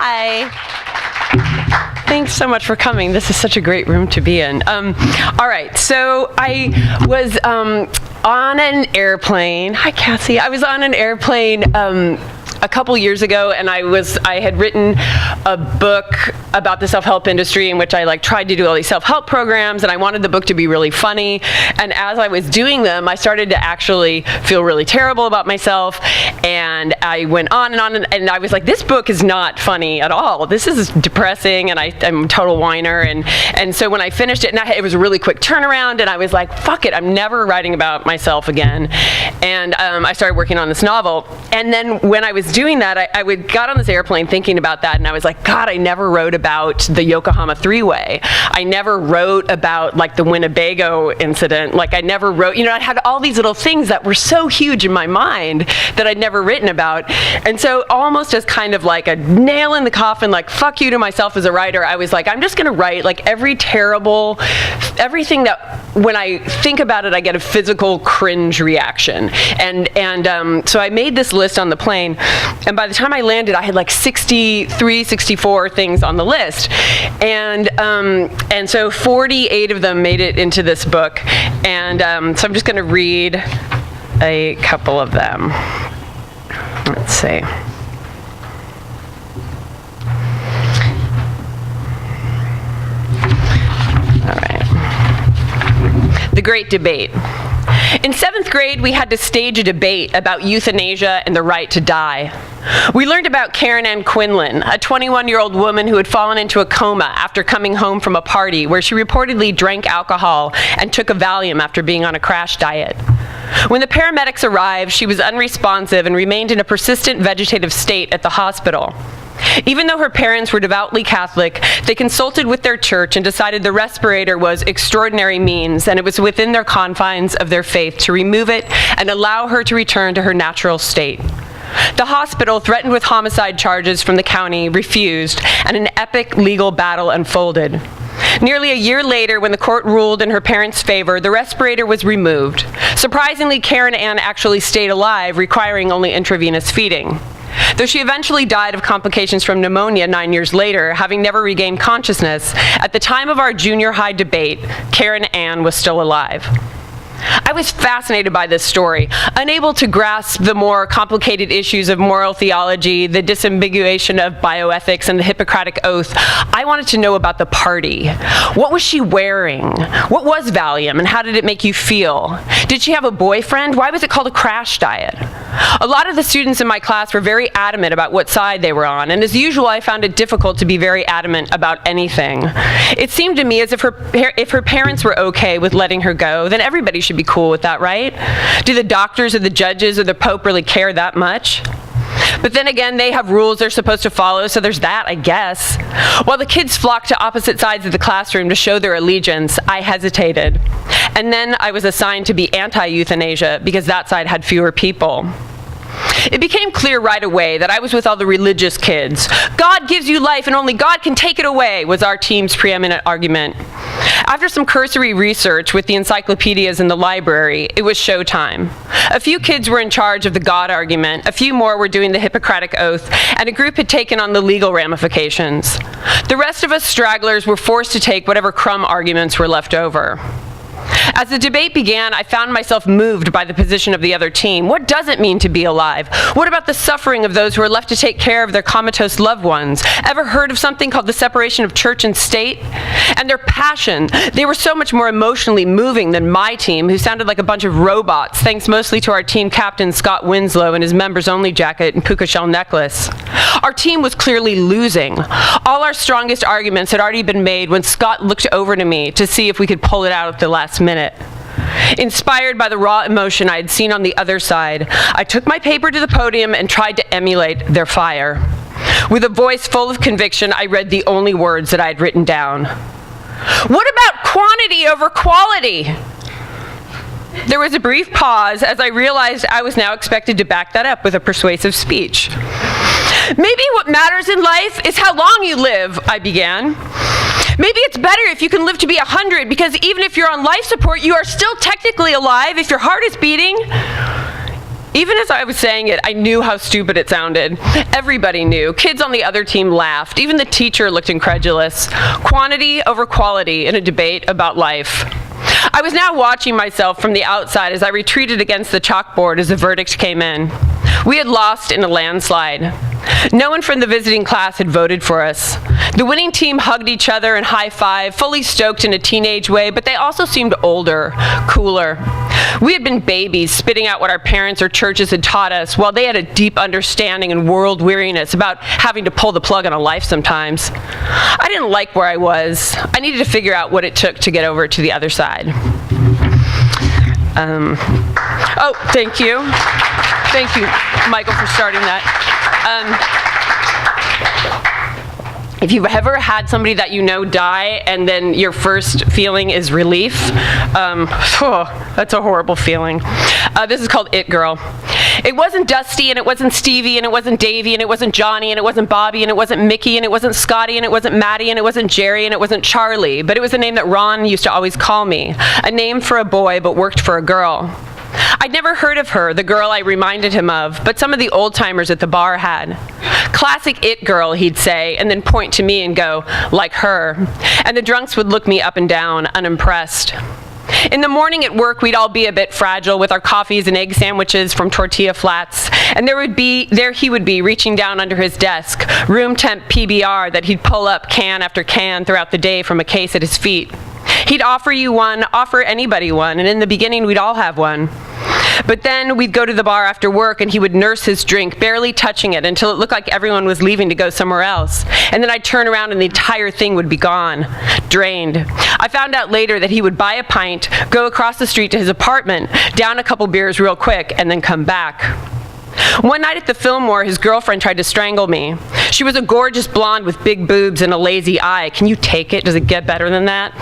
Hi. Thanks so much for coming. This is such a great room to be in. All right, so I was on an airplane. Hi, Cassie. I was on an airplane a couple years ago, and I had written a book about the self-help industry in which I tried to do all these self-help programs, and I wanted the book to be really funny. And as I was doing them, I started to actually feel really terrible about myself, and I went on, and I was like, this book is not funny at all. This is depressing, and I'm a total whiner. And so when I finished it, and it was a really quick turnaround, and I was like, fuck it, I'm never writing about myself again. And I started working on this novel. And then when I was doing that, I got on this airplane thinking about that, and I was like, God, I never wrote about the Yokohama Threeway. I never wrote about the Winnebago incident. I never wrote, I had all these little things that were so huge in my mind that I'd never written about. And so almost as kind of like a nail in the coffin, fuck you to myself as a writer, I was like, I'm just gonna write everything that when I think about it, I get a physical cringe reaction. And so I made this list on the plane, and by the time I landed, I had 63, 64 things on the list. And so 48 of them made it into this book. And so I'm just going to read a couple of them. Let's see. All right. The Great Debate. In 7th grade, we had to stage a debate about euthanasia and the right to die. We learned about Karen Ann Quinlan, a 21-year-old woman who had fallen into a coma after coming home from a party where she reportedly drank alcohol and took a Valium after being on a crash diet. When the paramedics arrived, she was unresponsive and remained in a persistent vegetative state at the hospital. Even though her parents were devoutly Catholic, they consulted with their church and decided the respirator was extraordinary means, and it was within their confines of their faith to remove it and allow her to return to her natural state. The hospital, threatened with homicide charges from the county, refused, and an epic legal battle unfolded. Nearly a year later, when the court ruled in her parents' favor, the respirator was removed. Surprisingly, Karen Ann actually stayed alive, requiring only intravenous feeding. Though she eventually died of complications from pneumonia 9 years later, having never regained consciousness, at the time of our junior high debate, Karen Ann was still alive. I was fascinated by this story, unable to grasp the more complicated issues of moral theology, the disambiguation of bioethics, and the Hippocratic Oath. I wanted to know about the party. What was she wearing? What was Valium, and how did it make you feel? Did she have a boyfriend? Why was it called a crash diet? A lot of the students in my class were very adamant about what side they were on, and as usual, I found it difficult to be very adamant about anything. It seemed to me as if her parents were okay with letting her go, then everybody should be cool with that, right? Do the doctors or the judges or the Pope really care that much? But then again, they have rules they're supposed to follow, so there's that, I guess. While the kids flocked to opposite sides of the classroom to show their allegiance, I hesitated. And then I was assigned to be anti-euthanasia because that side had fewer people. It became clear right away that I was with all the religious kids. God gives you life and only God can take it away, was our team's preeminent argument. After some cursory research with the encyclopedias in the library, it was showtime. A few kids were in charge of the God argument, a few more were doing the Hippocratic Oath, and a group had taken on the legal ramifications. The rest of us stragglers were forced to take whatever crumb arguments were left over. As the debate began, I found myself moved by the position of the other team. What does it mean to be alive? What about the suffering of those who are left to take care of their comatose loved ones? Ever heard of something called the separation of church and state? And their passion. They were so much more emotionally moving than my team, who sounded like a bunch of robots, thanks mostly to our team captain, Scott Winslow, and his members-only jacket and puka shell necklace. Our team was clearly losing. All our strongest arguments had already been made when Scott looked over to me to see if we could pull it out at the last minute. Inspired by the raw emotion I had seen on the other side, I took my paper to the podium and tried to emulate their fire. With a voice full of conviction, I read the only words that I had written down. What about quantity over quality? There was a brief pause as I realized I was now expected to back that up with a persuasive speech. Maybe what matters in life is how long you live, I began. Maybe it's better if you can live to be 100, because even if you're on life support, you are still technically alive if your heart is beating. Even as I was saying it, I knew how stupid it sounded. Everybody knew. Kids on the other team laughed. Even the teacher looked incredulous. Quantity over quality in a debate about life. I was now watching myself from the outside as I retreated against the chalkboard as the verdict came in. We had lost in a landslide. No one from the visiting class had voted for us. The winning team hugged each other and high-fived, fully stoked in a teenage way, but they also seemed older, cooler. We had been babies, spitting out what our parents or churches had taught us, while they had a deep understanding and world weariness about having to pull the plug on a life sometimes. I didn't like where I was. I needed to figure out what it took to get over to the other side. Oh, thank you. Thank you, Michael, for starting that. If you've ever had somebody that you know die and then your first feeling is relief, that's a horrible feeling. This is called It Girl. It wasn't Dusty, and it wasn't Stevie, and it wasn't Davy, and it wasn't Johnny, and it wasn't Bobby, and it wasn't Mickey, and it wasn't Scotty, and it wasn't Maddie, and it wasn't Jerry, and it wasn't Charlie, but it was a name that Ron used to always call me, a name for a boy but worked for a girl. I'd never heard of her, the girl I reminded him of, but some of the old-timers at the bar had. Classic It Girl, he'd say, and then point to me and go, like her. And the drunks would look me up and down, unimpressed. In the morning at work, we'd all be a bit fragile with our coffees and egg sandwiches from tortilla flats, and there he would be reaching down under his desk, room temp PBR that he'd pull up can after can throughout the day from a case at his feet. He'd offer you one, offer anybody one, and in the beginning we'd all have one. But then we'd go to the bar after work and he would nurse his drink, barely touching it until it looked like everyone was leaving to go somewhere else. And then I'd turn around and the entire thing would be gone, drained. I found out later that he would buy a pint, go across the street to his apartment, down a couple beers real quick, and then come back. One night at the Fillmore, his girlfriend tried to strangle me. She was a gorgeous blonde with big boobs and a lazy eye. Can you take it? Does it get better than that?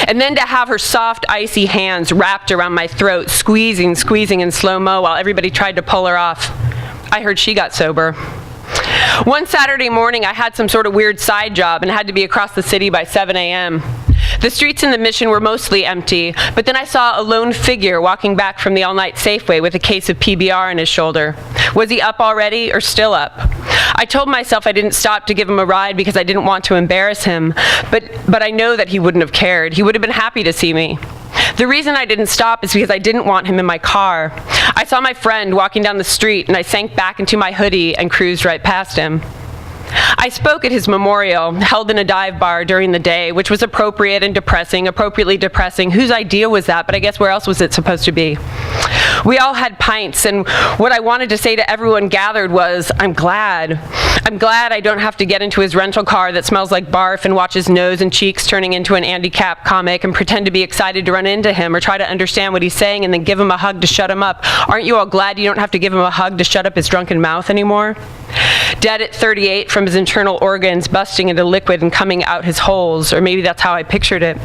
And then to have her soft, icy hands wrapped around my throat, squeezing in slow-mo while everybody tried to pull her off. I heard she got sober. One Saturday morning, I had some sort of weird side job and had to be across the city by 7 a.m. The streets in the Mission were mostly empty, but then I saw a lone figure walking back from the all-night Safeway with a case of PBR on his shoulder. Was he up already or still up? I told myself I didn't stop to give him a ride because I didn't want to embarrass him, but I know that he wouldn't have cared. He would have been happy to see me. The reason I didn't stop is because I didn't want him in my car. I saw my friend walking down the street and I sank back into my hoodie and cruised right past him. I spoke at his memorial, held in a dive bar during the day, which was appropriately depressing. Whose idea was that? But I guess where else was it supposed to be? We all had pints, and what I wanted to say to everyone gathered was, I'm glad. I'm glad I don't have to get into his rental car that smells like barf and watch his nose and cheeks turning into an Andy Capp comic and pretend to be excited to run into him or try to understand what he's saying and then give him a hug to shut him up. Aren't you all glad you don't have to give him a hug to shut up his drunken mouth anymore? Dead at 38 from his internal organs busting into liquid and coming out his holes, or maybe that's how I pictured it.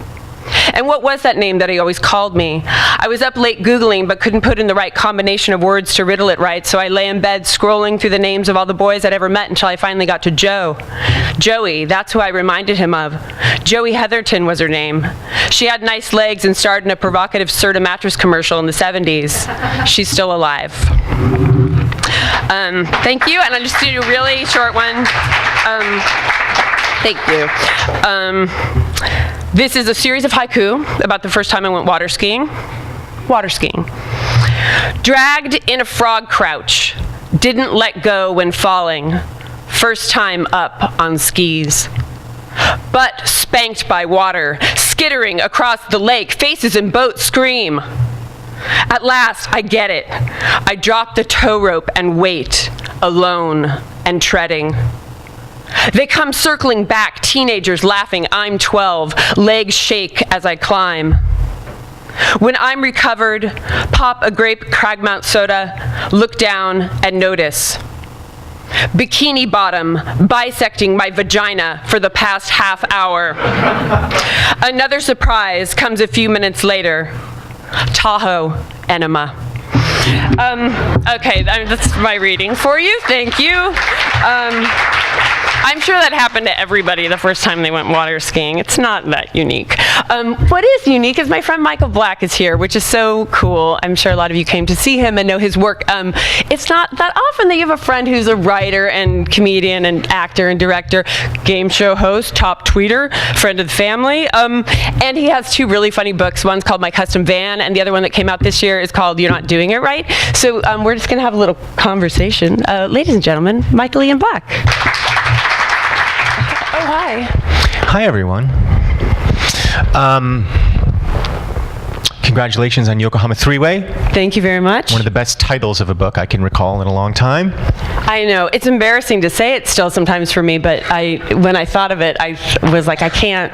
And what was that name that he always called me? I was up late Googling but couldn't put in the right combination of words to riddle it right, so I lay in bed scrolling through the names of all the boys I'd ever met until I finally got to Joe. Joey, that's who I reminded him of. Joey Heatherton was her name. She had nice legs and starred in a provocative Serta mattress commercial in the 70s. She's still alive. Thank you, and I'll just do a really short one. Thank you. This is a series of haiku about the first time I went water skiing. Water skiing. Dragged in a frog crouch, didn't let go when falling, first time up on skis. Butt spanked by water, skittering across the lake, faces in boats scream. At last, I get it. I drop the tow rope and wait, alone and treading. They come circling back, teenagers laughing, I'm 12, legs shake as I climb. When I'm recovered, pop a grape Cragmount soda, look down and notice. Bikini bottom, bisecting my vagina for the past half hour. Another surprise comes a few minutes later. Tahoe enema. Okay, that's my reading for you. Thank you. I'm sure that happened to everybody the first time they went water skiing. It's not that unique. What is unique is my friend Michael Black is here, which is so cool. I'm sure a lot of you came to see him and know his work. It's not that often that you have a friend who's a writer and comedian and actor and director, game show host, top tweeter, friend of the family. And he has two really funny books. One's called My Custom Van, and the other one that came out this year is called You're Not Doing It Right. So we're just going to have a little conversation. Ladies and gentlemen, Michael Ian Black. Oh, hi. Hi, everyone. Congratulations on Yokohama Threeway. Thank you very much. One of the best titles of a book I can recall in a long time. I know. It's embarrassing to say it still sometimes for me, but when I thought of it, I was like, I can't.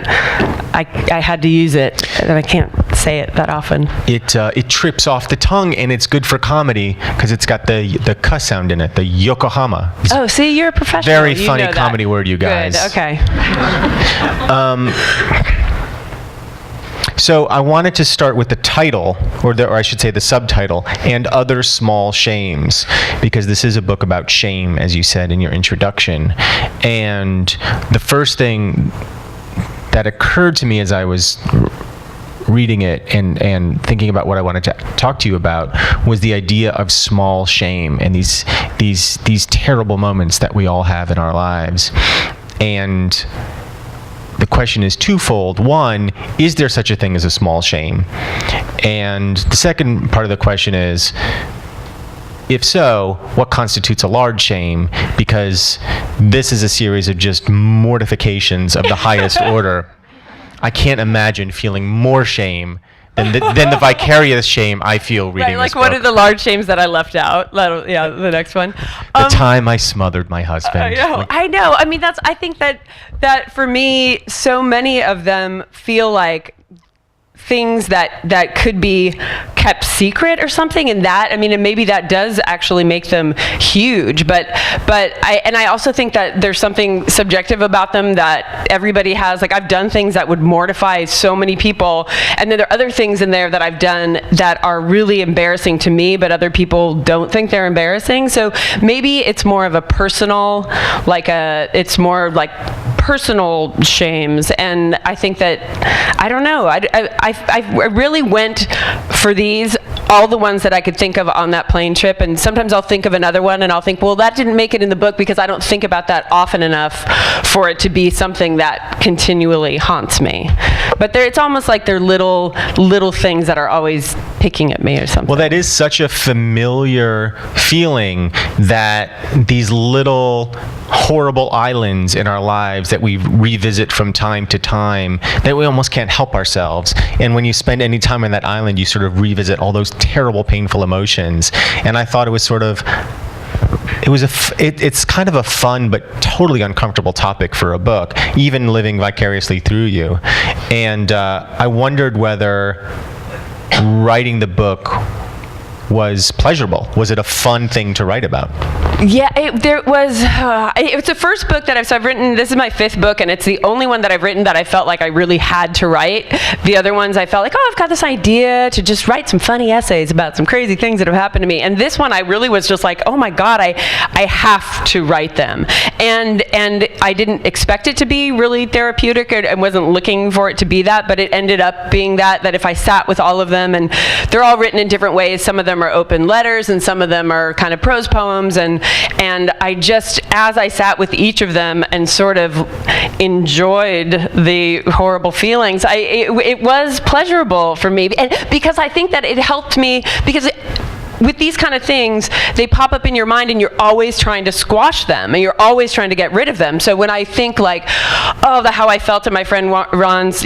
I had to use it, and I can't say it that often. It trips off the tongue, and it's good for comedy because it's got the cuss sound in it, the Yokohama. Oh, see, you're a professional. Very funny comedy word, you guys. Good, okay. So I wanted to start with the title, or I should say the subtitle, And Other Small Shames, because this is a book about shame, as you said in your introduction. And the first thing that occurred to me as I was reading it and thinking about what I wanted to talk to you about was the idea of small shame and these terrible moments that we all have in our lives. And the question is twofold. One, is there such a thing as a small shame? And the second part of the question is, if so, what constitutes a large shame? Because this is a series of just mortifications of the highest order. I can't imagine feeling more shame than the vicarious shame I feel reading this book. What are the large shames that I left out? The next one. The time I smothered my husband. I know. I mean, I think that for me, so many of them feel like things that could be kept secret or something, and maybe that does actually make them huge, but I also think that there's something subjective about them that everybody has. Like, I've done things that would mortify so many people, and then there are other things in there that I've done that are really embarrassing to me, but other people don't think they're embarrassing. So maybe it's more of a personal, it's more like personal shames, and I think that, I don't know, I really went for these, all the ones that I could think of on that plane trip, and sometimes I'll think of another one and I'll think, well, that didn't make it in the book because I don't think about that often enough for it to be something that continually haunts me. But it's almost like they're little things that are always picking at me or something. Well, that is such a familiar feeling, that these little horrible islands in our lives that we revisit from time to time, that we almost can't help ourselves. And when you spend any time on that island, you sort of revisit all those terrible, painful emotions. And I thought it was sort of, it's kind of a fun but totally uncomfortable topic for a book, even living vicariously through you. And I wondered whether writing the book was pleasurable. Was it a fun thing to write about? Yeah, it's the first book that I've written. This is my 5th book, and it's the only one that I've written that I felt like I really had to write. The other ones I felt like, I've got this idea to just write some funny essays about some crazy things that have happened to me. And this one I really was just like, oh my God, I have to write them. And I didn't expect it to be really therapeutic, and wasn't looking for it to be that, but it ended up being that if I sat with all of them, and they're all written in different ways. Some of them are open letters, and some of them are kind of prose poems, and I just, as I sat with each of them and sort of enjoyed the horrible feelings, it was pleasurable for me, and because I think that it helped me, because with these kind of things, they pop up in your mind and you're always trying to squash them and you're always trying to get rid of them. So when I think like, how I felt at my friend Ron's,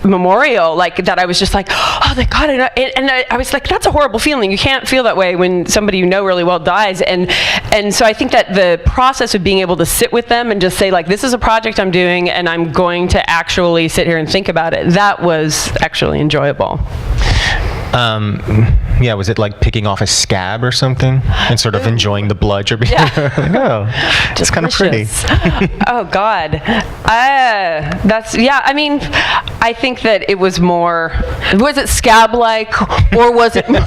memorial, like that, I was just like, oh, thank God. And I was like, that's a horrible feeling. You can't feel that way when somebody you know really well dies. And so I think that the process of being able to sit with them and just say, like, this is a project I'm doing and I'm going to actually sit here and think about it, that was actually enjoyable. Was it like picking off a scab or something and sort of enjoying the blood you're being? Yeah. It's kind of pretty. Oh God. I think that it was more, was it scab-like or was it more,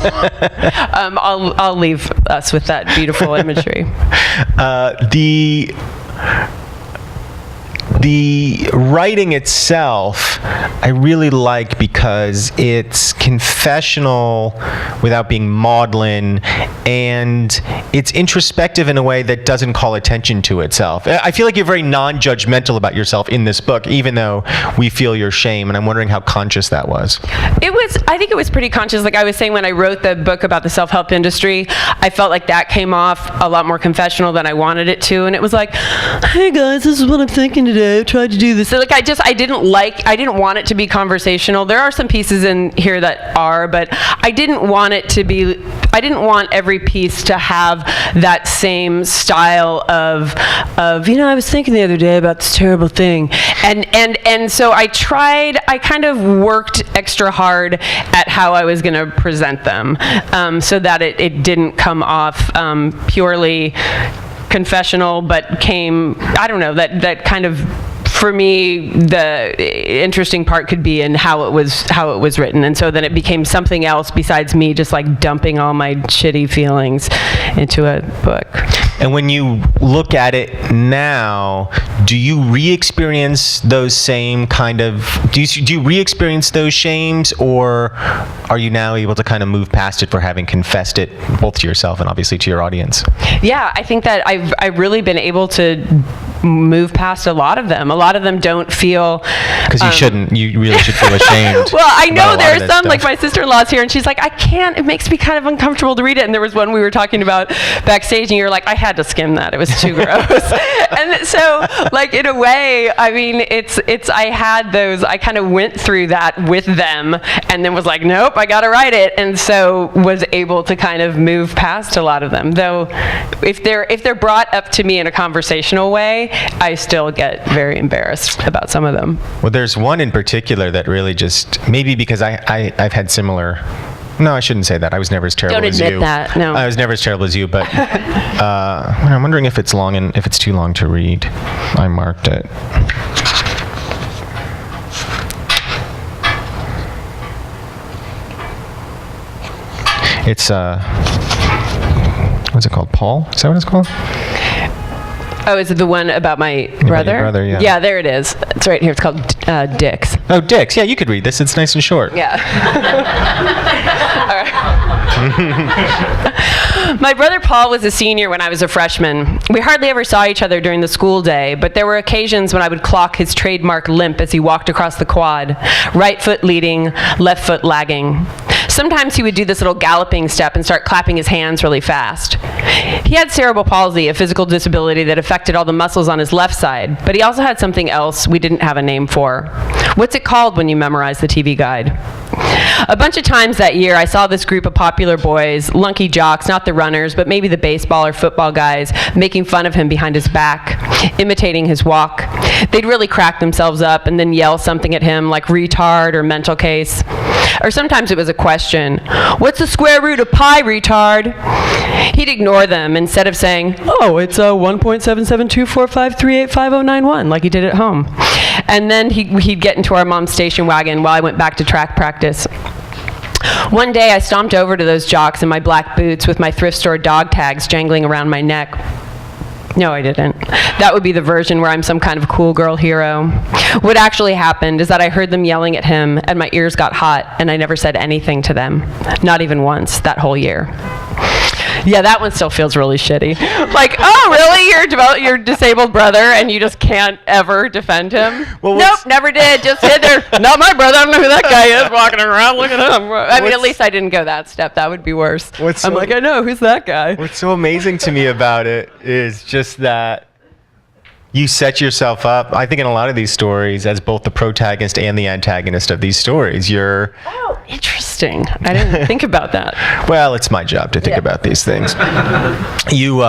I'll leave us with that beautiful imagery. The writing itself, I really like because it's confessional without being maudlin, and it's introspective in a way that doesn't call attention to itself. I feel like you're very non-judgmental about yourself in this book, even though we feel your shame, and I'm wondering how conscious that was. I think it was pretty conscious. Like I was saying, when I wrote the book about the self-help industry, I felt like that came off a lot more confessional than I wanted it to, and it was like, hey guys, this is what I'm thinking today. I've tried to do this. So like I didn't want it to be conversational. There are some pieces in here that are, but I didn't want every piece to have that same style of I was thinking the other day about this terrible thing, and so I kind of worked extra hard at how I was going to present them, so that it didn't come off purely confessional, but came, I don't know, that kind of, for me, the interesting part could be in how it was written, and so then it became something else besides me just like dumping all my shitty feelings into a book. And when you look at it now, do you re-experience those same kind of, do you re-experience those shames, or are you now able to kind of move past it for having confessed it both to yourself and obviously to your audience? Yeah, I think that I've really been able to move past a lot of them. A lot of them don't feel... Because you shouldn't. You really should feel ashamed. Well, I know there are some, stuff. like my sister-in-law's here, and she's like, I can't, it makes me kind of uncomfortable to read it. And there was one we were talking about backstage, and you were like, I had to skim that. It was too gross. And so, like, in a way, I mean, I had those, I kind of went through that with them, and then was like, nope, I got to write it. And so was able to kind of move past a lot of them. Though, if they're brought up to me in a conversational way, I still get very embarrassed about some of them. Well, there's one in particular that really just, maybe because I've had similar, no, I shouldn't say that. I was never as terrible as you. Don't admit that, no. I was never as terrible as you, but I'm wondering if it's long and if it's too long to read. I marked it. It's, what's it called? Paul? Is that what it's called? Oh, is it the one about my brother? Your brother, yeah. Yeah, there it is. It's right here. It's called Dicks. Oh, Dicks. Yeah, you could read this. It's nice and short. Yeah. All right. My brother Paul was a senior when I was a freshman. We hardly ever saw each other during the school day, but there were occasions when I would clock his trademark limp as he walked across the quad, right foot leading, left foot lagging. Sometimes he would do this little galloping step and start clapping his hands really fast. He had cerebral palsy, a physical disability that affected all the muscles on his left side, but he also had something else we didn't have a name for. What's it called when you memorize the TV guide? A bunch of times that year, I saw this group of popular boys, lunky jocks, not the runners, but maybe the baseball or football guys, making fun of him behind his back, imitating his walk. They'd really crack themselves up and then yell something at him like retard or mental case. Or sometimes it was a question, what's the square root of pi, retard? He'd ignore them instead of saying, oh, it's 1.772453855091, like he did at home. And then he'd get into our mom's station wagon while I went back to track practice. One day I stomped over to those jocks in my black boots with my thrift store dog tags jangling around my neck. No, I didn't. That would be the version where I'm some kind of cool girl hero. What actually happened is that I heard them yelling at him, and my ears got hot, and I never said anything to them. Not even once, that whole year. Yeah, that one still feels really shitty. Like, oh, really? Your disabled brother, and you just can't ever defend him? Well, nope, never did. Just hid there. Not my brother. I don't know who that guy is walking around. Look at him. I mean, at least I didn't go that step. That would be worse. I'm like, I know. Who's that guy? What's so amazing to me about it is just that you set yourself up, I think in a lot of these stories, as both the protagonist and the antagonist of these stories. You're... Oh, interesting. I didn't think about that. Well, it's my job to think about these things. You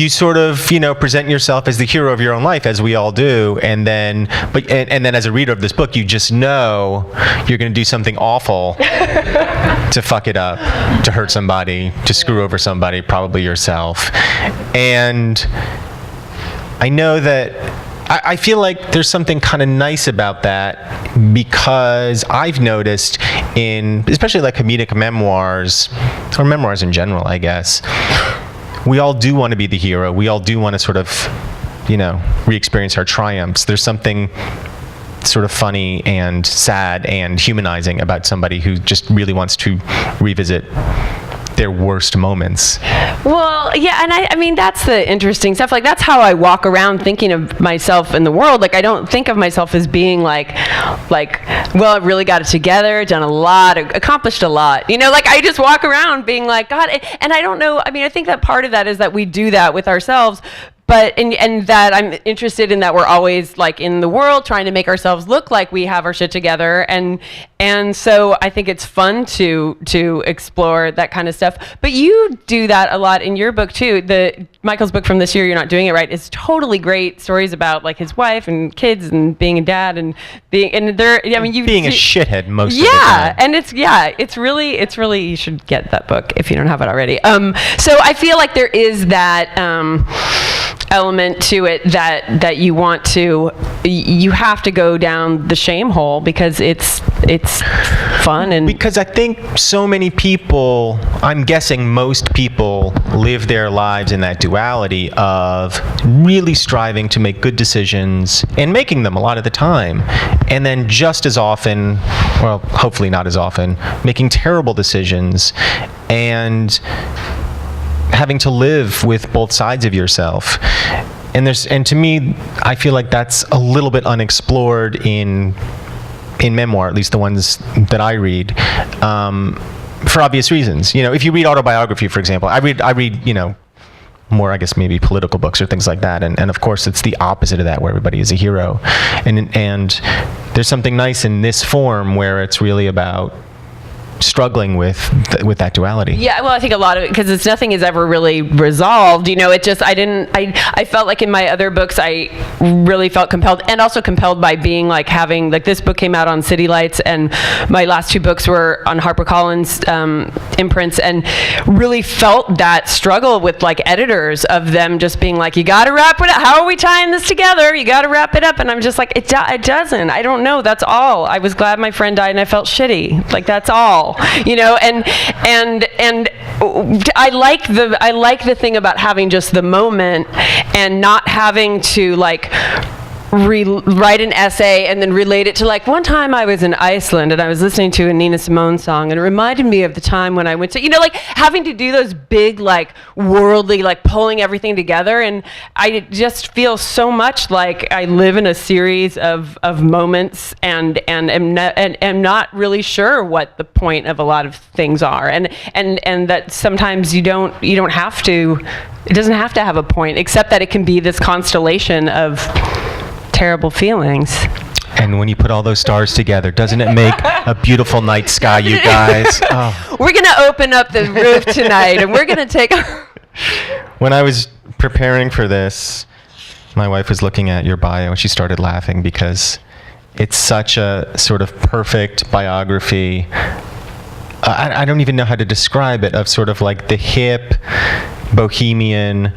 sort of, present yourself as the hero of your own life, as we all do, and then as a reader of this book, you just know you're going to do something awful to fuck it up, to hurt somebody, to screw over somebody, probably yourself. And I know that I feel like there's something kind of nice about that, because I've noticed in, especially like comedic memoirs, or memoirs in general, I guess, we all do want to be the hero. We all do want to sort of re-experience our triumphs. There's something sort of funny and sad and humanizing about somebody who just really wants to revisit their worst moments. Well, yeah, and I mean, that's the interesting stuff. Like, that's how I walk around thinking of myself in the world. Like, I don't think of myself as being like, well, I've really got it together, done a lot, accomplished a lot. Like, I just walk around being like, God, and I don't know, I mean, I think that part of that is that we do that with ourselves, but and that I'm interested in that we're always like in the world trying to make ourselves look like we have our shit together, and so I think it's fun to explore that kind of stuff. But you do that a lot in your book too. Michael's book from this year, You're Not Doing It Right, is totally great stories about like his wife and kids and being a dad and being a shithead most of the time. Yeah, and it's really you should get that book if you don't have it already. So I feel like there is that element to it that you have to go down the shame hole because it's fun. And because I think so many people, I'm guessing most people, live their lives in that duality of really striving to make good decisions and making them a lot of the time, and then just as often, well, hopefully not as often, making terrible decisions and having to live with both sides of yourself. And to me, I feel like that's a little bit unexplored in memoir, at least the ones that I read, for obvious reasons. If you read autobiography, for example, I read more, I guess, maybe political books or things like that, and of course it's the opposite of that, where everybody is a hero, and there's something nice in this form where it's really about struggling with that duality. Yeah, well, I think a lot of it, because nothing is ever really resolved. It just, I felt like in my other books, I really felt compelled, and also compelled by being like having, like this book came out on City Lights, and my last two books were on HarperCollins imprints, and really felt that struggle with like editors of them just being like, you got to wrap it up. How are we tying this together? You got to wrap it up. And I'm just like, it doesn't. I don't know. That's all. I was glad my friend died and I felt shitty. Like, that's all. And I like the thing about having just the moment and not having to like write an essay and then relate it to, like, one time I was in Iceland and I was listening to a Nina Simone song and it reminded me of the time when I went to, like having to do those big, like, worldly, like pulling everything together. And I just feel so much like I live in a series of moments and am not really sure what the point of a lot of things are. And that sometimes you don't have to, it doesn't have to have a point, except that it can be this constellation of terrible feelings. And when you put all those stars together, doesn't it make a beautiful night sky, you guys? Oh. We're going to open up the roof tonight, and we're going to take... When I was preparing for this, my wife was looking at your bio, and she started laughing because it's such a sort of perfect biography. I don't even know how to describe it, of sort of like the hip, bohemian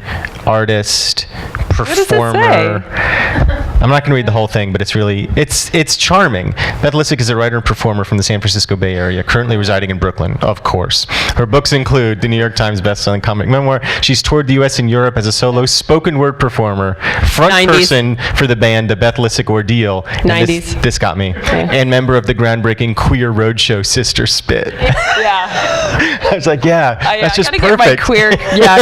artist, performer. What does it say? I'm not going to read the whole thing, but it's charming. Beth Lisick is a writer and performer from the San Francisco Bay Area, currently residing in Brooklyn, of course. Her books include the New York Times bestselling comic memoir. She's toured the U.S. and Europe as a solo spoken word performer, front 90s. person for the band The Beth Lisick Ordeal. 90s. This got me. Yeah. And member of the groundbreaking queer roadshow Sister Spit. Yeah. I was like, that's just gotta perfect. Get my queer,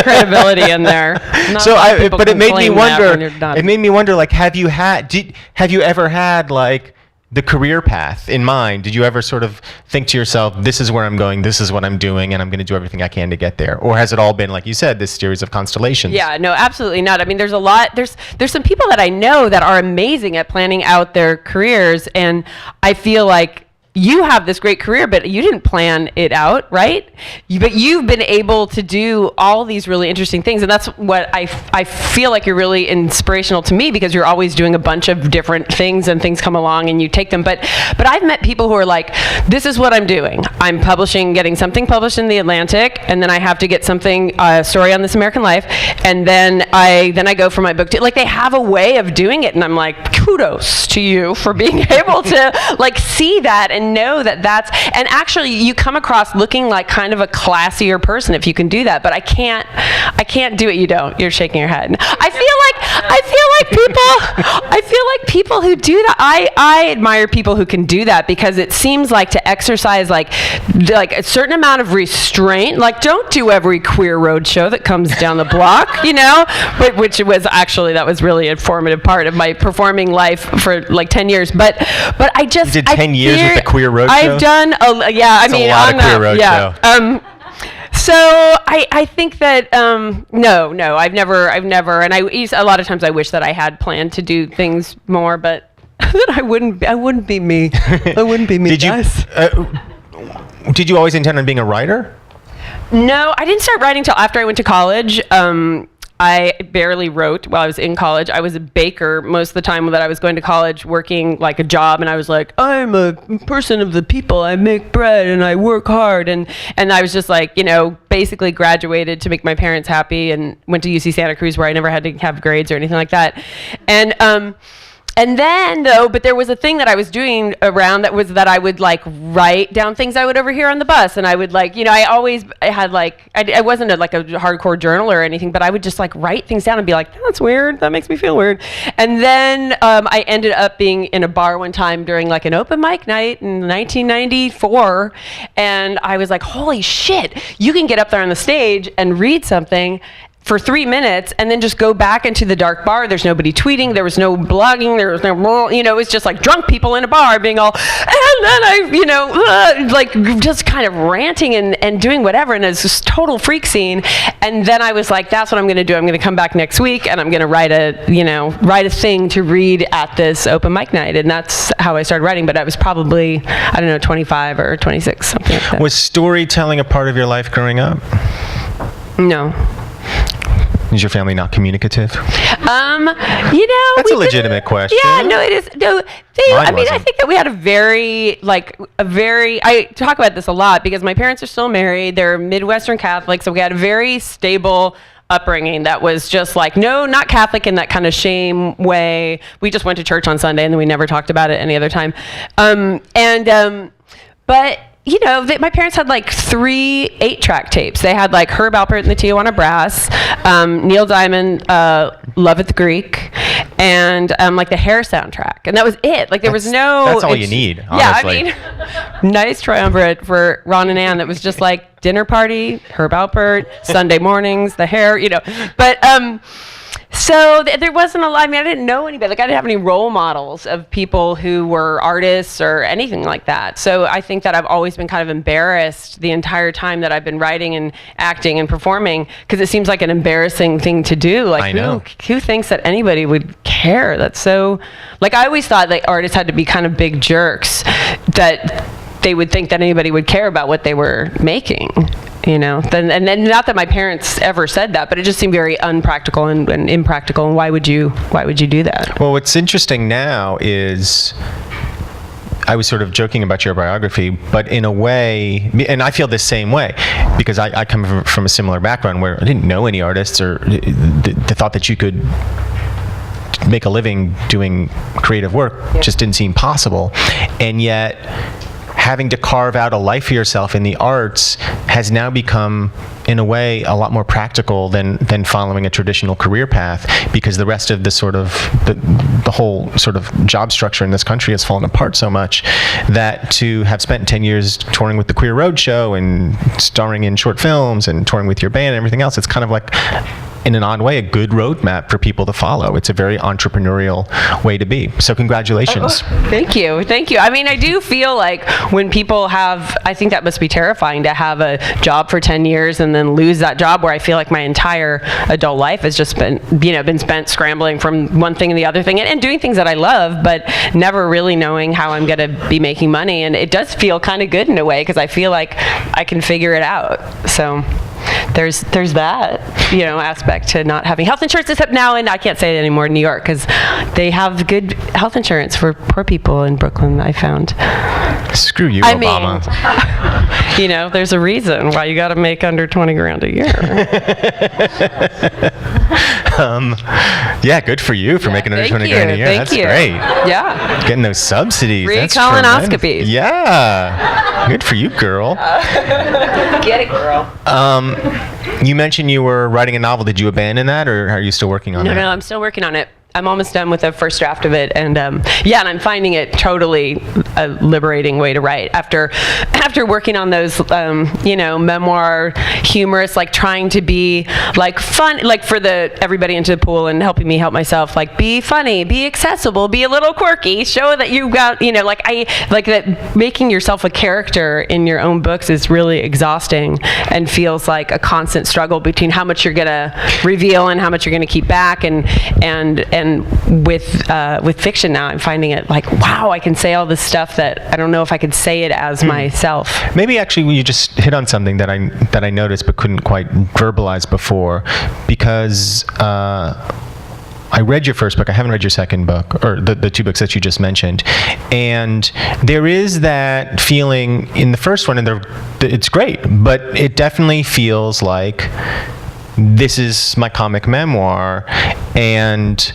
credibility in there. So but it made me wonder. It made me wonder, like, have you ever had like the career path in mind? Did you ever sort of think to yourself, this is where I'm going, this is what I'm doing, and I'm going to do everything I can to get there? Or has it all been, like you said, this series of constellations? Yeah, no, absolutely not. I mean, there's a lot. There's some people that I know that are amazing at planning out their careers, and I feel like you have this great career, but you didn't plan it out, right? But you've been able to do all these really interesting things, and that's what I feel like you're really inspirational to me, because you're always doing a bunch of different things, and things come along and you take them. But I've met people who are like, this is what I'm doing. I'm getting something published in the Atlantic, and then I have to get something, story on This American Life, and then I go for my book deal. Like, they have a way of doing it, and I'm like, kudos to you for being able to like see that and know that that's, and actually you come across looking like kind of a classier person if you can do that, but I can't do it. You don't. You're shaking your head. I feel like people who do that, I admire people who can do that, because it seems like to exercise like a certain amount of restraint. Like, don't do every queer road show that comes down the block, you know, but which was actually, that was really a formative part of my performing life for like 10 years. But I just, you did 10 years with the quear road show? I've done, a lot of queer road show. So I think that no, I've never, and a lot of times I wish that I had planned to do things more, but that I wouldn't be me. I wouldn't be me. Did you always intend on being a writer? No, I didn't start writing till after I went to college. I barely wrote while I was in college. I was a baker most of the time that I was going to college, working like a job, and I was like, I'm a person of the people. I make bread and I work hard, and I was just like, you know, basically graduated to make my parents happy, and went to UC Santa Cruz, where I never had to have grades or anything like that. And then though, but there was a thing that I was doing around that was that I would like write down things I would overhear on the bus, and I would like, you know, I had like, I wasn't a hardcore journal or anything, but I would just like write things down and be like, that's weird, that makes me feel weird. And then I ended up being in a bar one time during like an open mic night in 1994, and I was like, holy shit, you can get up there on the stage and read something for 3 minutes and then just go back into the dark bar. There's nobody tweeting, there was no blogging, there was no, you know, it was just like drunk people in a bar being all, and then I, you know, like just kind of ranting and doing whatever, and it's this total freak scene. And then I was like, that's what I'm gonna do. I'm gonna come back next week and I'm gonna write a thing to read at this open mic night. And that's how I started writing, but I was probably, I don't know, 25 or 26, something like that. Was storytelling a part of your life growing up? No. Is your family not communicative? You know, that's a legitimate question. Yeah, no, it is. No, I think that we had I talk about this a lot because my parents are still married. They're Midwestern Catholics, so we had a very stable upbringing that was just like, no, not Catholic in that kind of shame way. We just went to church on Sunday and then we never talked about it any other time. But you know, my parents had like 3 8-track tapes. They had like Herb Alpert and the Tijuana Brass, Neil Diamond, Love at the Greek, and like the Hair soundtrack. And that was it. Like there was no... That's all you need, honestly. Yeah, I mean, nice triumvirate for Ron and Ann that was just like dinner party, Herb Alpert, Sunday mornings, the Hair, you know. But... So there wasn't a lot, I mean, I didn't know anybody. Like I didn't have any role models of people who were artists or anything like that. So I think that I've always been kind of embarrassed the entire time that I've been writing and acting and performing, because it seems like an embarrassing thing to do. Like, I know. Who thinks that anybody would care? That's so, like I always thought that artists had to be kind of big jerks, that they would think that anybody would care about what they were making. You know, and then not that my parents ever said that, but it just seemed very unpractical and impractical. And why would you do that? Well, what's interesting now is, I was sort of joking about your biography, but in a way, and I feel the same way, because I come from a similar background where I didn't know any artists, or the thought that you could make a living doing creative work just didn't seem possible. And yet, having to carve out a life for yourself in the arts has now become, in a way, a lot more practical than following a traditional career path, because the rest of the sort of the whole sort of job structure in this country has fallen apart so much that to have spent 10 years touring with the Queer Road Show and starring in short films and touring with your band and everything else, it's kind of like, in an odd way, a good roadmap for people to follow. It's a very entrepreneurial way to be. So congratulations. Thank you. I mean, I do feel like when people have, I think that must be terrifying to have a job for 10 years and then lose that job, where I feel like my entire adult life has just been spent scrambling from one thing and the other thing and doing things that I love, but never really knowing how I'm going to be making money. And it does feel kind of good in a way, because I feel like I can figure it out. So there's that, you know, aspect to not having health insurance, except now, and I can't say it anymore in New York, because they have good health insurance for poor people in Brooklyn, I found. Screw you, I Obama. mean, you know, there's a reason why you got to make under 20 grand a year. Yeah, good for you for making under 20 grand a year. That's great. Yeah. Getting those subsidies. Free That's colonoscopies. tremendous. Yeah. Good for you, girl. Get it, girl. You mentioned you were writing a novel. Did you abandon that, or are you still working on that? No, I'm still working on it. I'm almost done with the first draft of it, and and I'm finding it totally a liberating way to write. After working on those, memoir, humorous, like trying to be like fun, like for the everybody into the pool and helping me help myself, like be funny, be accessible, be a little quirky, show that you got, that making yourself a character in your own books is really exhausting and feels like a constant struggle between how much you're gonna reveal and how much you're gonna keep back, and with fiction now, I'm finding it like, wow, I can say all this stuff that I don't know if I could say it as myself. Maybe actually you just hit on something that I noticed but couldn't quite verbalize before, because I read your first book. I haven't read your second book, or the two books that you just mentioned. And there is that feeling in the first one, and it's great, but it definitely feels like this is my comic memoir, and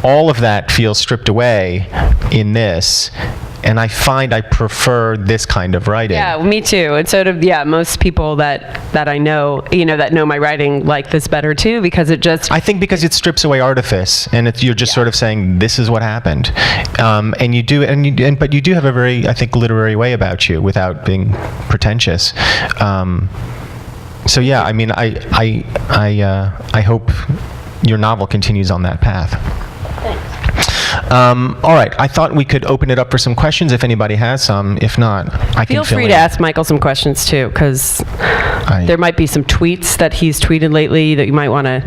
all of that feels stripped away in this. And I find I prefer this kind of writing. Yeah, me too. And so most people that I know, that know my writing like this better too, because it just... I think because it strips away artifice, and you're just sort of saying, this is what happened. And you do, but you do have a very, I think, literary way about you without being pretentious. So yeah, I mean, I hope your novel continues on that path. Thanks. All right, I thought we could open it up for some questions if anybody has some. If not, I can Feel fill free in. to ask Michael some questions too, because there might be some tweets that he's tweeted lately that you might want to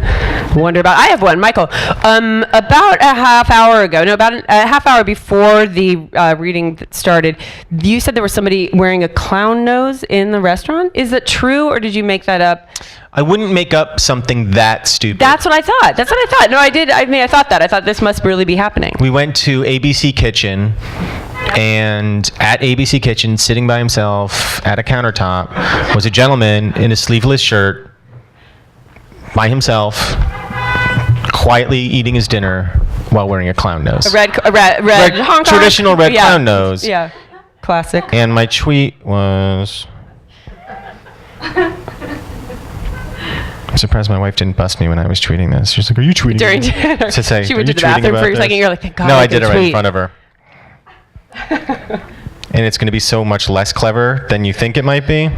wonder about. I have one, Michael. About a half hour before the reading started, you said there was somebody wearing a clown nose in the restaurant. Is that true, or did you make that up? I wouldn't make up something that stupid. That's what I thought. No, I did. I thought that. I thought this must really be happening. We went to ABC Kitchen, and at ABC Kitchen, sitting by himself at a countertop, was a gentleman in a sleeveless shirt, by himself, quietly eating his dinner while wearing a clown nose. A red Hong Kong, traditional red clown nose. Yeah, classic. And my tweet was... I'm surprised my wife didn't bust me when I was tweeting this. She was like, "Are you tweeting?" During dinner. To say, she went to the bathroom for a second. You're like, "Thank God." No, I did it right in front of her. And it's going to be so much less clever than you think it might be.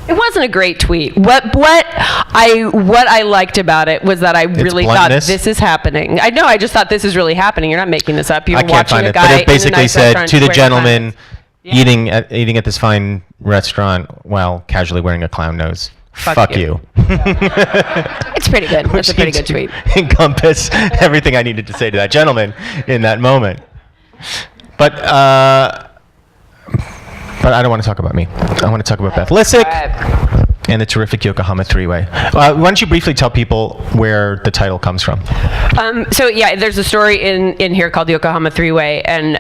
It wasn't a great tweet. What I liked about it was that I really thought this is happening. I know. I just thought this is really happening. You're not making this up. You're watching a guy. But it basically in a nice said restaurant to the wearing gentleman clowns. eating at this fine restaurant while casually wearing a clown nose. Fuck you. It's pretty good. That's a pretty good tweet. Encompass everything I needed to say to that gentleman in that moment. But I don't want to talk about me. I want to talk about Beth Lisick and the terrific Yokohama Threeway. Why don't you briefly tell people where the title comes from? There's a story in here called Yokohama Threeway, and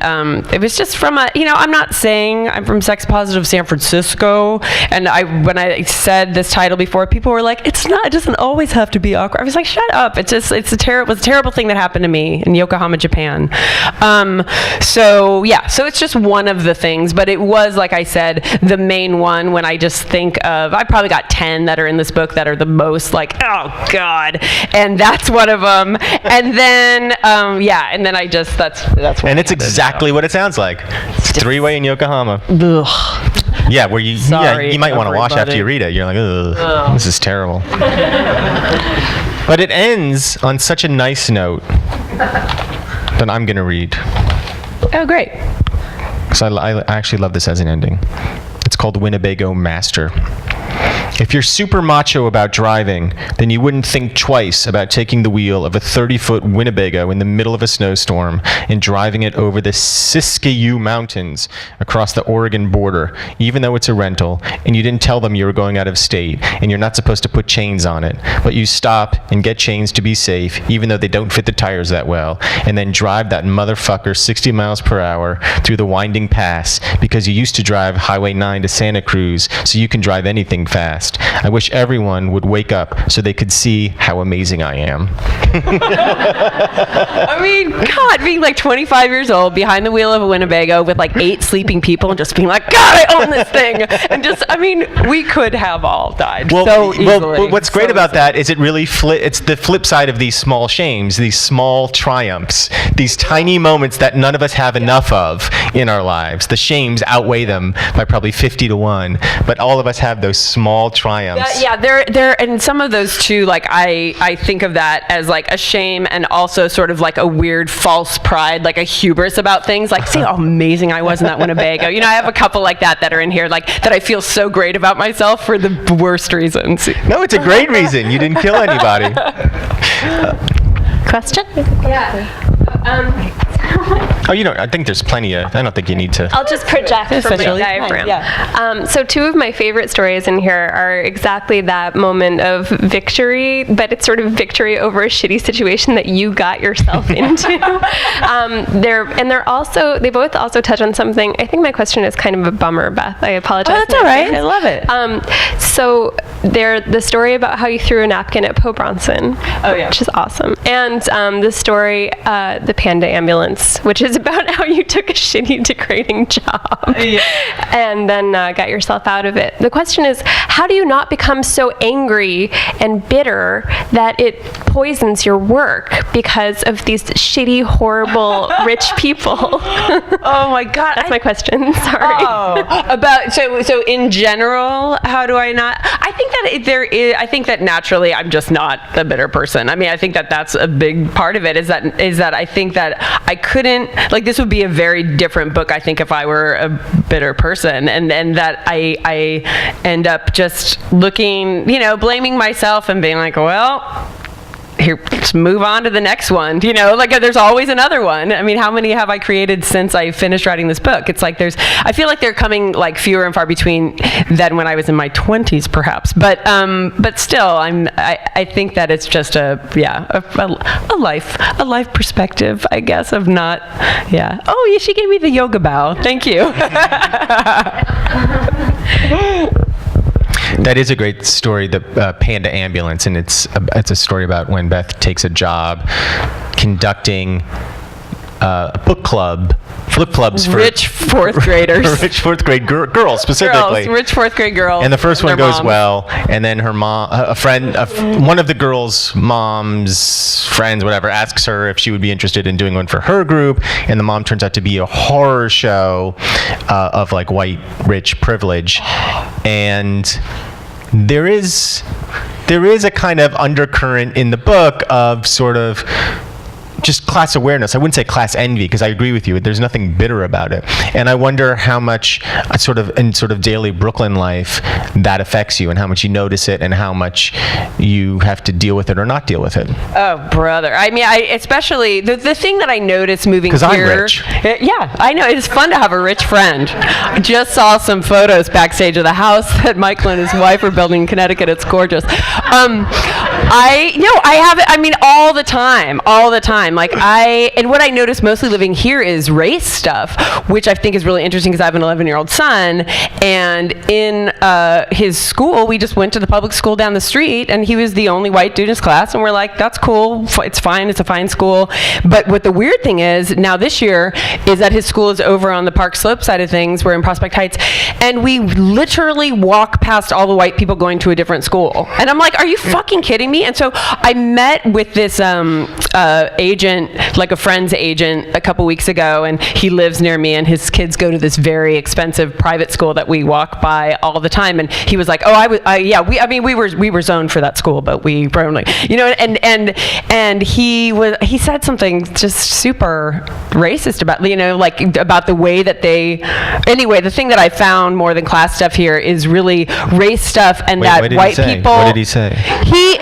it was just from I'm not saying I'm from sex positive San Francisco, and when I said this title before, people were like, it doesn't always have to be awkward. I was like, shut up. It was a terrible thing that happened to me in Yokohama, Japan. So it's just one of the things, but it was, like I said, the main one. When I just think of, I probably got 10 that are in this book that are the most like, oh God, and that's one of them. And then I just that's and it's exactly what it sounds like. It's Threeway in Yokohama. Ugh. Yeah, where you might want to wash after you read it. You're like, ugh, this is terrible. But it ends on such a nice note that I'm going to read. Oh, great. So I actually love this as an ending. It's called Winnebago Master. If you're super macho about driving, then you wouldn't think twice about taking the wheel of a 30-foot Winnebago in the middle of a snowstorm and driving it over the Siskiyou Mountains across the Oregon border, even though it's a rental, and you didn't tell them you were going out of state, and you're not supposed to put chains on it, but you stop and get chains to be safe, even though they don't fit the tires that well, and then drive that motherfucker 60 miles per hour through the winding pass because you used to drive Highway 9 to Santa Cruz so you can drive anything fast. I wish everyone would wake up so they could see how amazing I am. I mean, God, being like 25 years old behind the wheel of a Winnebago with like 8 sleeping people and just being like, God, I own this thing. And just, I mean, we could have all died so easily. Well, what's great about that is it really it's the flip side of these small shames, these small triumphs, these tiny moments that none of us have enough of in our lives. The shames outweigh them by probably 50 to 1, but all of us have those small triumphs. Yeah, they're and some of those too, like I think of that as like a shame and also sort of like a weird false pride, like a hubris about things, like see how amazing I was in that Winnebago. You know, I have a couple like that are in here, like that I feel so great about myself for the worst reasons. No, it's a great reason. You didn't kill anybody. Question? Yeah. I think there's plenty of, I don't think you need to. I'll just project from my Essentially. diaphragm. Yeah. So 2 of my favorite stories in here are exactly that moment of victory, but it's sort of victory over a shitty situation that you got yourself into. They both also touch on something. I think my question is kind of a bummer, Beth. I apologize. Oh, that's all right. I love it. So the story about how you threw a napkin at Poe Bronson, which is awesome, and the story, the Panda Ambulance, which is about how you took a shitty, degrading job and then got yourself out of it. The question is, how do you not become so angry and bitter that it poisons your work because of these shitty, horrible, rich people? Oh my God. That's my question. Sorry. So in general, how do I not? I think that naturally I'm just not a bitter person. I mean, I think that that's a big part of it is that I think that I couldn't, like, this would be a very different book, I think, if I were a bitter person, and that I end up just looking, blaming myself and being like, well, here, let's move on to the next one. Like there's always another one. I mean, how many have I created since I finished writing this book? It's like I feel like they're coming like fewer and far between than when I was in my 20s, perhaps. But still, I think that it's just a life perspective, I guess, of not, yeah. Oh, yeah, she gave me the yoga bow. Thank you. That is a great story, the Panda Ambulance, and it's a story about when Beth takes a job conducting a book club, flip clubs for rich fourth graders, rich fourth grade girls specifically. Rich fourth grade girls. And the first one goes moms. well, and then her mom, one of the girls' mom's friends, whatever, asks her if she would be interested in doing one for her group, and the mom turns out to be a horror show of like white rich privilege, and there is a kind of undercurrent in the book of sort of just class awareness. I wouldn't say class envy, because I agree with you. There's nothing bitter about it. And I wonder how much in daily Brooklyn life that affects you, and how much you notice it, and how much you have to deal with it or not deal with it. Oh, brother. I mean, especially the thing that I noticed moving here. Because I'm rich. Yeah, I know. It's fun to have a rich friend. Just saw some photos backstage of the house that Michael and his wife are building in Connecticut. It's gorgeous. I have it, I mean, all the time. Like and what I notice mostly living here is race stuff, which I think is really interesting because I have an 11-year-old son, and in his school, we just went to the public school down the street, and he was the only white dude in his class, and we're like, that's cool, it's fine, it's a fine school. But what the weird thing is, now this year, is that his school is over on the Park Slope side of things, we're in Prospect Heights, and we literally walk past all the white people going to a different school. And I'm like, are you fucking kidding me? me. And so I met with this agent, like a friend's agent, a couple weeks ago, and he lives near me, and his kids go to this very expensive private school that we walk by all the time. And he was like, we were zoned for that school, but we were only, and he said something just super racist about, about the way that anyway, the thing that I found more than class stuff here is really race stuff, and that white people. What did he say? He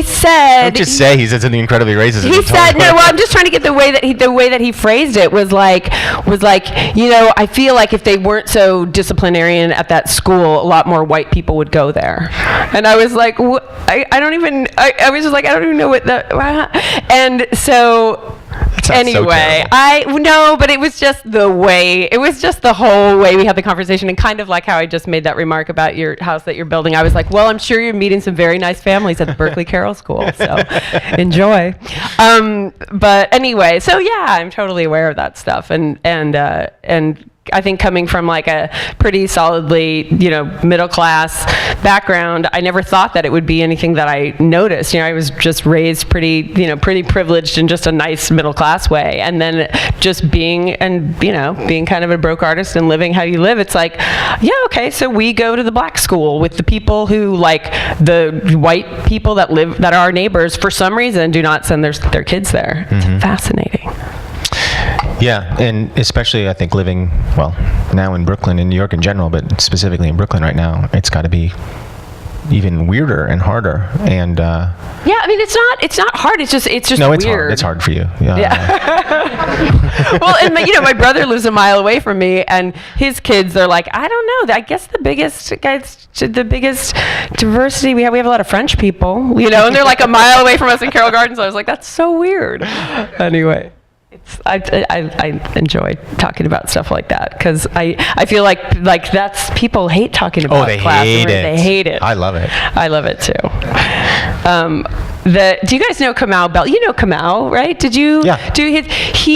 said. Don't just say he said something incredibly racist. He said no. Well, I'm just trying to get the way that he phrased it was like, I feel like if they weren't so disciplinarian at that school, a lot more white people would go there. And I was like, I don't even. I was just like, I don't even know what that. And so. Anyway, but it was just the whole way we had the conversation, and kind of like how I just made that remark about your house that you're building. I was like, well, I'm sure you're meeting some very nice families at the Berkeley Carroll School, so enjoy. But anyway, so yeah, I'm totally aware of that stuff, and I think coming from like a pretty solidly, middle class background, I never thought that it would be anything that I noticed. I was just raised pretty privileged in just a nice middle class way. And then just being kind of a broke artist and living how you live, it's like, yeah, okay, so we go to the black school with the people who, like the white people that are our neighbors, for some reason do not send their kids there. Mm-hmm. It's fascinating. Yeah, and especially I think living, well, now in Brooklyn, in New York in general, but specifically in Brooklyn right now, it's got to be even weirder and harder. And yeah, I mean, it's not hard. It's just no, weird. it's hard. It's hard for you. Yeah. Well, and my brother lives a mile away from me, and his kids, they're like, I don't know. I guess the biggest diversity we have a lot of French people, and they're like a mile away from us in Carroll Gardens. So I was like, that's so weird. Anyway. I enjoy talking about stuff like that, because I feel like that's, people hate talking about class. They hate it. I love it. I love it too. Do you guys know Kamau Bell? You know Kamau, right? Did you? Yeah. I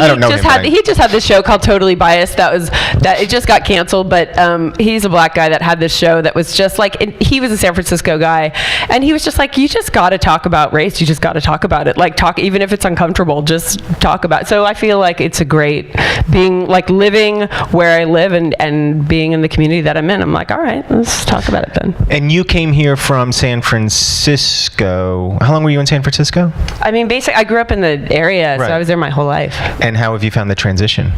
don't know him. He just had this show called Totally Biased that it just got canceled, but he's a black guy that had this show that was just like, he was a San Francisco guy, and he was just like, you just got to talk about race. You just got to talk about it. Like, talk, even if it's uncomfortable, just talk about it. So I feel like it's a great, living where I live and being in the community that I'm in. I'm like, all right, let's talk about it then. And you came here from San Francisco. How long were you in San Francisco? I mean, basically, I grew up in the area, right. So I was there my whole life. And how have you found the transition?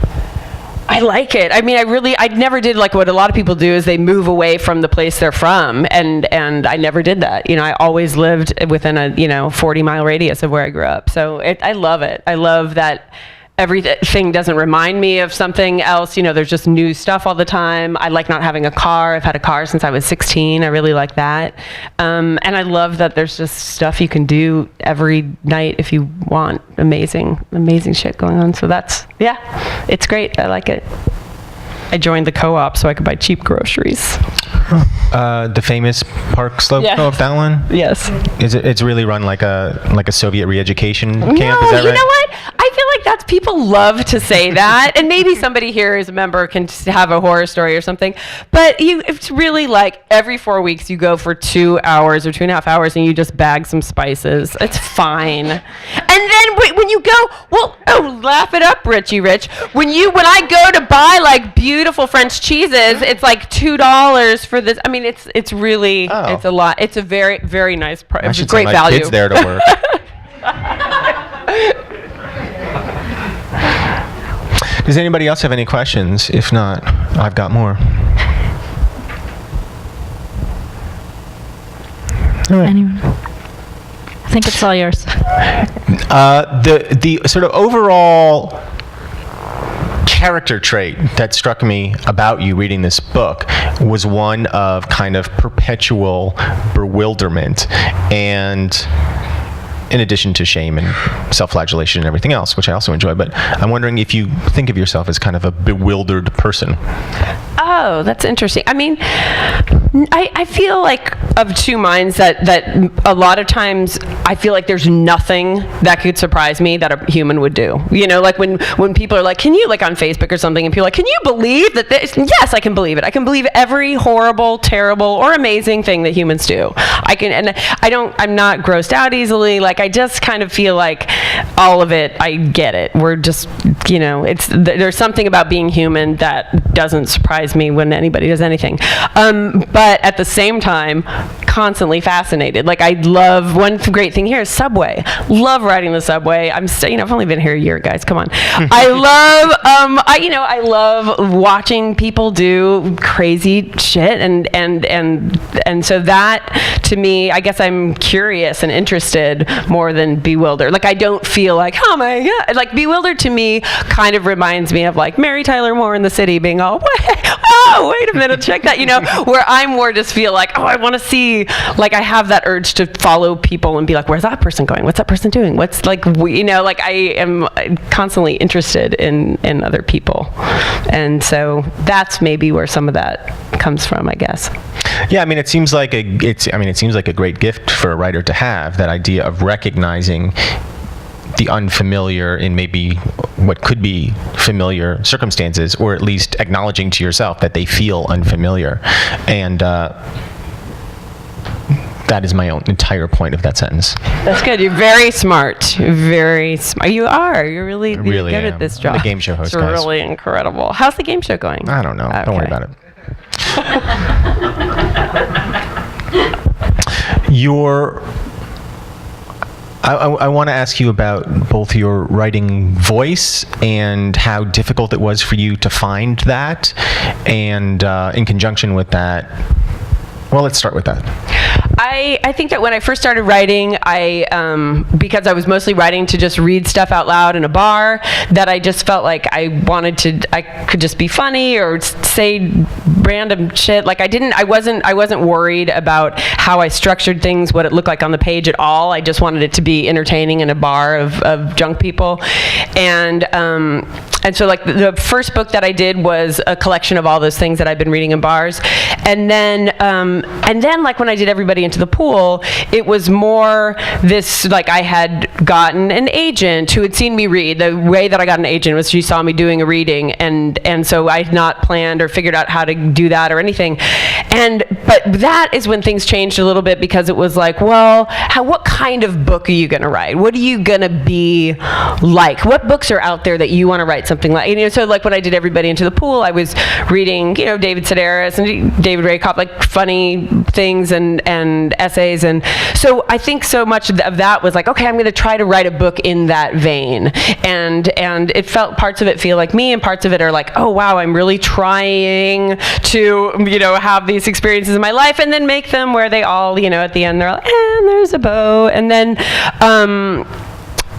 I like it. I mean, I never did like what a lot of people do, is they move away from the place they're from, and I never did that. I always lived within a 40-mile radius of where I grew up. So I love it. I love that everything doesn't remind me of something else. There's just new stuff all the time. I like not having a car. I've had a car since I was 16. I really like that. And I love that there's just stuff you can do every night if you want. Amazing shit going on. So it's great. I like it. I joined the co-op so I could buy cheap groceries. The famous Park Slope Co-op, that one? Yes. It's really run like a Soviet re-education camp, is that right? You know what? I feel like that's, people love to say that, and maybe somebody here is a member can have a horror story or something, but it's really like every 4 weeks you go for 2 hours or 2.5 hours and you just bag some spices. It's fine. And then when you go, laugh it up, Richie Rich. When I go to buy like beautiful French cheeses, it's like $2 for this. I mean, it's really, it's a lot. It's a very, very nice price. I should great send my value. kids there to work. Does anybody else have any questions? If not, I've got more. All right. Anyone? I think it's all yours. The sort of overall character trait that struck me about you reading this book was one of kind of perpetual bewilderment and in addition to shame and self-flagellation and everything else, which I also enjoy. But I'm wondering if you think of yourself as kind of a bewildered person. Oh, that's interesting. I mean, I feel like of two minds that a lot of times I feel like there's nothing that could surprise me that a human would do. You know, like when people are like, can you, like on Facebook or something, and people are like, can you believe that this? Yes, I can believe it. I can believe every horrible, terrible, or amazing thing that humans do. I'm not grossed out easily. Like, I just kind of feel like all of it, I get it. We're just, you know, there's something about being human that doesn't surprise me when anybody does anything. But at the same time, constantly fascinated. Like, I love, one great thing here is subway. Love riding the subway. I've only been here a year, guys. Come on. I love watching people do crazy shit, and so that, to me, I guess I'm curious and interested more than bewildered. Like, I don't feel like, oh my God. Like, bewildered to me kind of reminds me of like Mary Tyler Moore in The City being all, wait a minute, check that, you know, where I more just feel like, oh, I want to see, like, I have that urge to follow people and be like, where's that person going? What's that person doing? What's, like, you know, like, I am constantly interested in other people. And so that's maybe where some of that comes from, I guess. Yeah, I mean, it seems like a great gift for a writer to have, that idea of recognizing the unfamiliar in maybe what could be familiar circumstances, or at least acknowledging to yourself that they feel unfamiliar. And that is my own entire point of that sentence. That's good. You're very smart. Very smart. You are. You're really good at this job. I'm a game show host, it's guys. Really incredible. How's the game show going? I don't know. Okay. Don't worry about it. I want to ask you about both your writing voice and how difficult it was for you to find that, and in conjunction with that, well, let's start with that. I think that when I first started writing, because I was mostly writing to just read stuff out loud in a bar, that I just felt like I could just be funny or say random shit. Like, I wasn't worried about how I structured things, what it looked like on the page at all. I just wanted it to be entertaining in a bar of drunk people. And so, like, the first book that I did was a collection of all those things that I've been reading in bars. And then like, when I did Everybody Into the Pool, it was more this, like, I had gotten an agent who had seen me read. The way that I got an agent was she saw me doing a reading, and so I had not planned or figured out how to do that or anything. But that is when things changed a little bit, because it was like, well, what kind of book are you going to write? What are you going to be like? What books are out there that you want to write something like? You know, so, like, when I did Everybody Into the Pool, I was reading, you know, David Sedaris and David Rakoff, like, funny things and essays. And so I think so much of that was like, okay, I'm going to try to write a book in that vein. And it felt, parts of it feel like me, and parts of it are like, oh, wow, I'm really trying to, you know, have these experiences in my life, and then make them where they all, you know, at the end, they're like, and there's a bow. And then,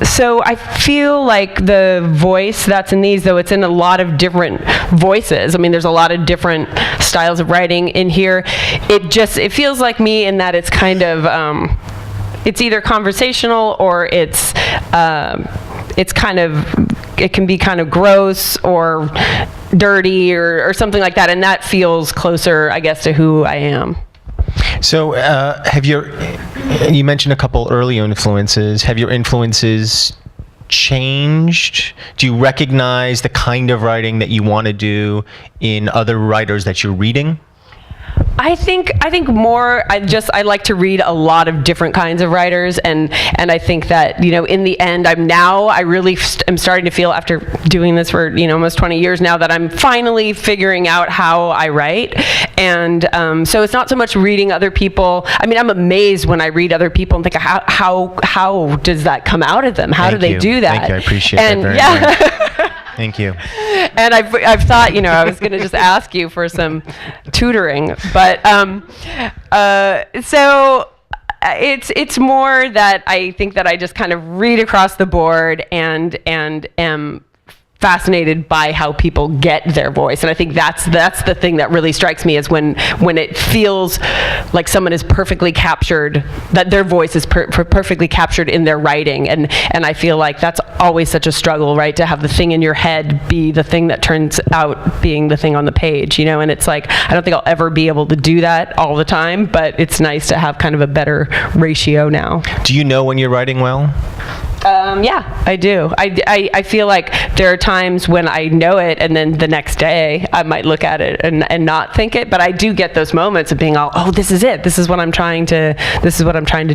so I feel like the voice that's in these, though it's in a lot of different voices. I mean, there's a lot of different styles of writing in here. It feels like me in that it's kind of, it's either conversational or it's kind of, it can be kind of gross or dirty or something like that. And that feels closer, I guess, to who I am. So, you mentioned a couple early influences. Have your influences changed? Do you recognize the kind of writing that you want to do in other writers that you're reading? I think more, I like to read a lot of different kinds of writers, and I think that, you know, in the end, I really am starting to feel, after doing this for, you know, almost 20 years now, that I'm finally figuring out how I write. And so it's not so much reading other people. I mean, I'm amazed when I read other people and think, how does that come out of them? How do they do that? Thank you. I appreciate that very much. Thank you. And I've thought, you know, I was going to just ask you for some tutoring, but so it's more that I think that I just kind of read across the board and am fascinated by how people get their voice, and I think that's the thing that really strikes me is when it feels like someone is perfectly captured, that their voice is perfectly captured in their writing, and I feel like that's always such a struggle, right? To have the thing in your head be the thing that turns out being the thing on the page, and it's like I don't think I'll ever be able to do that all the time, but it's nice to have kind of a better ratio now. Do you know when you're writing well? Yeah, I do. I feel like there are times when I know it, and then the next day I might look at it and not think it. But I do get those moments of being all, oh, this is it. This is what I'm trying to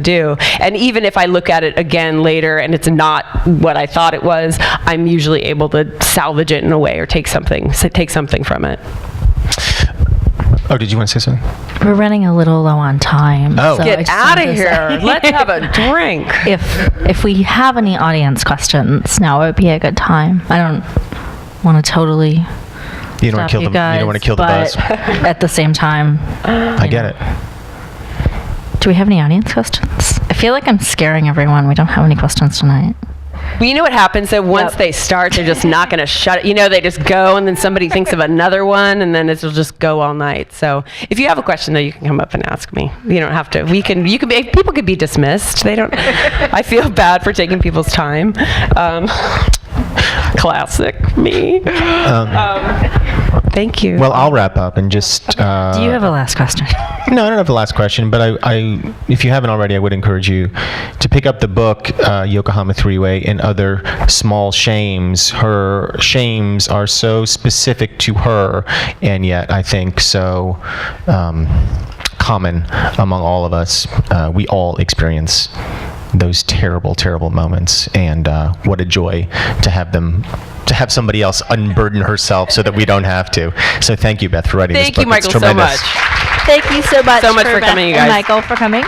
do. And even if I look at it again later and it's not what I thought it was, I'm usually able to salvage it in a way or take something from it. Oh, did you want to say something? We're running a little low on time. Oh. so I Get just out of wanted to here. say- Let's have a drink. If we have any audience questions, now would be a good time. I don't want to totally You don't want to kill guys, you don't want to kill the but buzz. at the same time, I get it. do we have any audience questions? I feel like I'm scaring everyone. We don't have any questions tonight. Well, you know what happens? So once they start, they're just not going to shut it. They just go, and then somebody thinks of another one, and then it'll just go all night. So if you have a question, though, you can come up and ask me. You don't have to. People could be dismissed. They don't. I feel bad for taking people's time. Classic me. Thank you. Well, I'll wrap up and just. Do you have a last question? No, I don't have the last question, but I, if you haven't already, I would encourage you to pick up the book, Yokohama Threeway and Other Small Shames. Her shames are so specific to her, and yet I think so common among all of us. We all experience those terrible, terrible moments, and what a joy to have somebody else unburden herself so that we don't have to. So thank you, Beth, for writing this book. Thank you, Michael, It's so tremendous. much. Thank you so much. So much for Beth coming, you and guys. Michael, for coming.